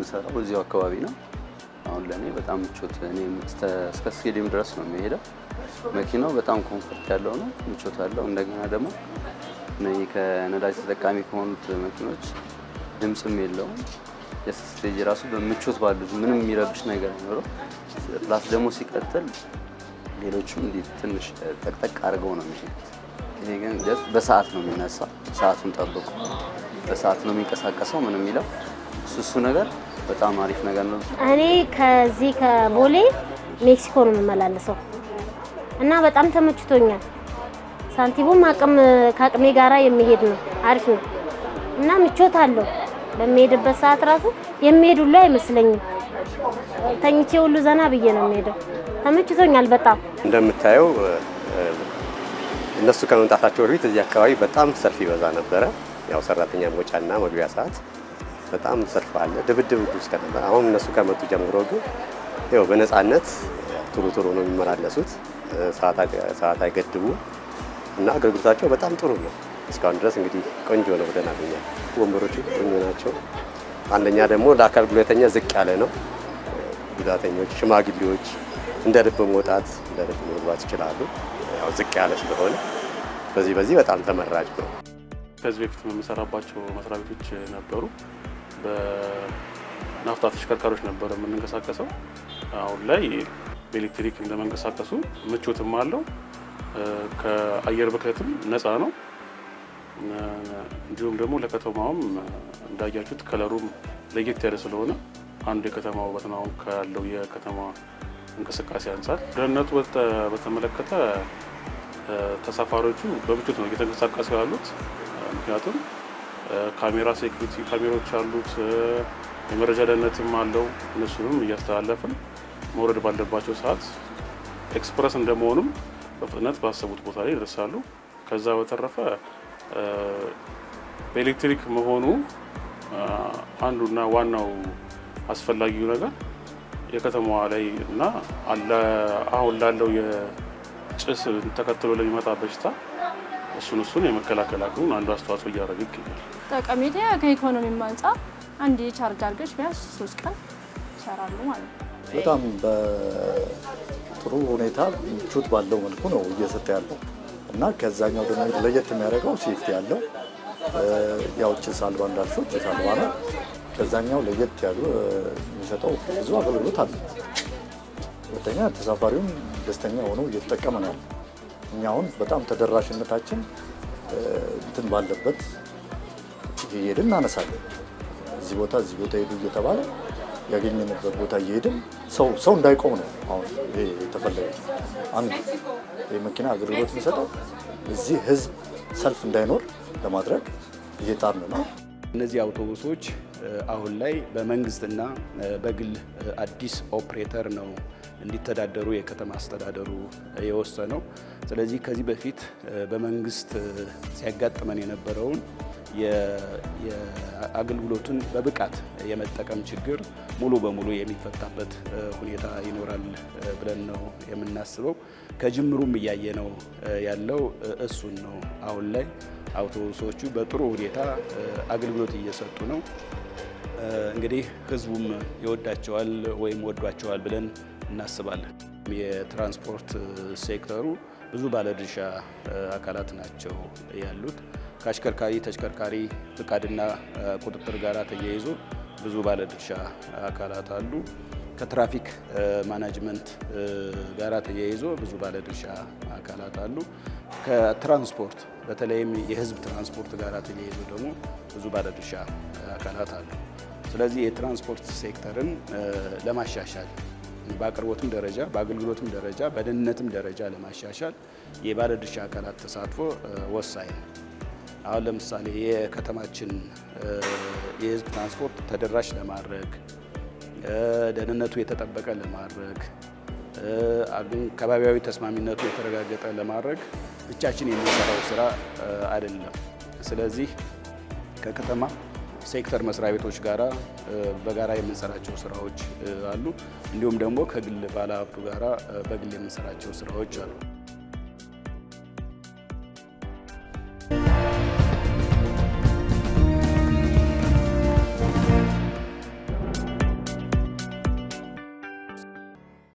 የምሰራው እዚሁ አካባቢ ነው አሁን ለኔ በጣም ምቾት እኔ እስከ ስቴዲየም ድረስ ነው የሚሄደው መኪናው በጣም ኮምፎርት ያለው ነው ምቾት አለው እንደገና ደግሞ ነይ ከነዳጅ ተጠቃሚ ከሆኑት መኪኖች ድምጽም የለውም የስቴጅ ራሱ በምቾት ባሉት ምንም የሚረብሽ ነገር አይኖርም ፕላስ ደግሞ ሲቀጥል ሌሎችም እንዴ ትንሽ ጠቅጠቅ አድርገው ነው የሚሄዱት ይሄ ግን በሰዓት ነው የሚነሳው ሰዓቱን ጠብቆ በሰዓት ነው የሚንቀሳቀሰው ምንም ይላል እሱ ነገር በጣም አሪፍ ነገር ነው እኔ ከዚህ ከቦሌ ሜክሲኮ ነው የምመላለሰው እና በጣም ተመችቶኛል ሳንቲሙም ከአቅሜ ጋራ የሚሄድ ነው አሪፍ ነው እና ምቾት አለው በሚሄድበት ሰዓት ራሱ የሚሄድ ሁሉ አይመስለኝም ተኝቼ ሁሉ ዘና ብዬ ነው የሚሄደው ተመችቶኛል በጣም እንደምታየው እነሱ ከመምጣታቸው በፊት እዚህ አካባቢ በጣም ሰልፍ ይበዛ ነበር ያው ሰራተኛ መውጫና መግቢያ ሰዓት በጣም ሰልፍ አለ ድብድብ ውስጥ ነበር አሁን እነሱ ከመጡ ጀምሮ ግን ያው በነፃነት ቱሩ ነው የሚመላለሱት ሰዓት አይገድቡ እና አገልግሎታቸው በጣም ጥሩ ነው እስካሁን ድረስ እንግዲህ ቆንጆ ነው ወደናኛ ወንበሮቹ ቆንጆ ናቸው አንደኛ ደግሞ ለአካል ጉዳተኛ ዝቅ ያለ ነው ጉዳተኞች ሽማግሌዎች እንደ ልብ መውጣት እንደ ልብ መግባት ይችላሉ ያው ዝቅ ያለ ስለሆነ በዚህ በጣም ተመራጭ ነው ከዚህ በፊት የምንሰራባቸው መስሪያ ቤቶች ነበሩ በናፍጣ ተሽከርካሪዎች ነበር የምንንቀሳቀሰው አሁን ላይ በኤሌክትሪክ እንደመንቀሳቀሱ ምቾትም አለው ከአየር ብክለትም ነፃ ነው እንዲሁም ደግሞ ለከተማውም እንዳያችሁት ከለሩም ለየት ያለ ስለሆነ አንድ የከተማው በተናው ካለው የከተማ እንቅስቃሴ አንፃር ደህንነቱ በተመለከተ ተሳፋሪዎቹ በምቾት ነው እየተንቀሳቀሱ ያሉት ምክንያቱም ካሜራ ሴኩሪቲ ካሜራዎች አሉት የመረጃ ደህንነትም አለው እነሱንም እያስተላለፈን መውረድ ባለባቸው ሰዓት ኤክስፕረስ እንደመሆኑም በፍጥነት ባሰቡት ቦታ ላይ ይደርሳሉ ከዛ በተረፈ በኤሌክትሪክ መሆኑ አንዱና ዋናው አስፈላጊው ነገር የከተማዋ ላይ እና አሁን ላለው የጭስ ተከትሎ ለሚመጣ በሽታ እሱን የመከላከል አቅሙን አንዱ አስተዋጽኦ እያደረገ ይገኛል ጠቀሜታ ከኢኮኖሚ አንፃር አንድ ቻርጅ አድርገሽ ቢያንስ 3 ቀን ይሰራሉ ማለት ነው በጣም በጥሩ ሁኔታ ምቾት ባለው መልኩ ነው እየሰጠ ያለው እና ከዛኛው ደግሞ ለየት የሚያደርገው ሴፍቲ ያለው ያው ጭስ አልባ እንዳልሽው ጭስ አልባ ነው ከዛኛው ለየት ያሉ የሚሰጠው ብዙ አገልግሎት አለ ወደኛ ተሳፋሪውም ደስተኛ ሆኖ እየተጠቀመ ነው እኛ አሁን በጣም ተደራሽነታችን እንትን ባለበት ይሄድን እናነሳለን እዚህ ቦታ ሄዱ እየተባለ ያገኘንበት ቦታ ይሄድን ሰው እንዳይቆም ነው አሁን ይሄ ተፈልገው አንድ የመኪና አገልግሎት የሚሰጠው እዚህ ህዝብ ሰልፍ እንዳይኖር ለማድረግ እየጣርን ነው እነዚህ አውቶቡሶች አሁን ላይ በመንግስትና በግል አዲስ ኦፕሬተር ነው እንዲተዳደሩ የከተማ አስተዳደሩ የወሰነው ስለዚህ ከዚህ በፊት በመንግስት ሲያጋጥመን የነበረውን የአገልግሎቱን በብቃት የመጠቀም ችግር ሙሉ በሙሉ የሚፈታበት ሁኔታ ይኖራል ብለን ነው የምናስበው ከጅምሩም ያየነው ያለው እሱን ነው አሁን ላይ አውቶቡሶቹ በጥሩ ሁኔታ አገልግሎት እየሰጡ ነው እንግዲህ ህዝቡም ይወዳቸዋል ወይም ወዷቸዋል ብለን እናስባለን የትራንስፖርት ሴክተሩ ብዙ ባለድርሻ አካላት ናቸው ያሉት ከአሽከርካሪ ተሽከርካሪ ፍቃድና ቁጥጥር ጋር ተያይዞ ብዙ ባለድርሻ አካላት አሉ ከትራፊክ ማኔጅመንት ጋር ተያይዞ ብዙ ባለድርሻ አካላት አሉ ከትራንስፖርት በተለይም የህዝብ ትራንስፖርት ጋር ተያይዞ ደግሞ ብዙ ባለድርሻ አካላት አሉ ስለዚህ የትራንስፖርት ሴክተርን ለማሻሻል በአቅርቦትም ደረጃ በአገልግሎትም ደረጃ በደህንነትም ደረጃ ለማሻሻል የባለድርሻ አካላት ተሳትፎ ወሳኝ ነው አሁን ለምሳሌ የከተማችን የህዝብ ትራንስፖርት ተደራሽ ለማድረግ ደህንነቱ የተጠበቀ ለማድረግ ከባቢያዊ ተስማሚነቱ የተረጋገጠ ለማድረግ ብቻችን የምንሰራው ስራ አይደለም ስለዚህ ከከተማ ሴክተር መስሪያ ቤቶች ጋራ በጋራ የምንሰራቸው ስራዎች አሉ እንዲሁም ደግሞ ከግል ባለሀብቱ ጋራ በግል የምንሰራቸው ስራዎች አሉ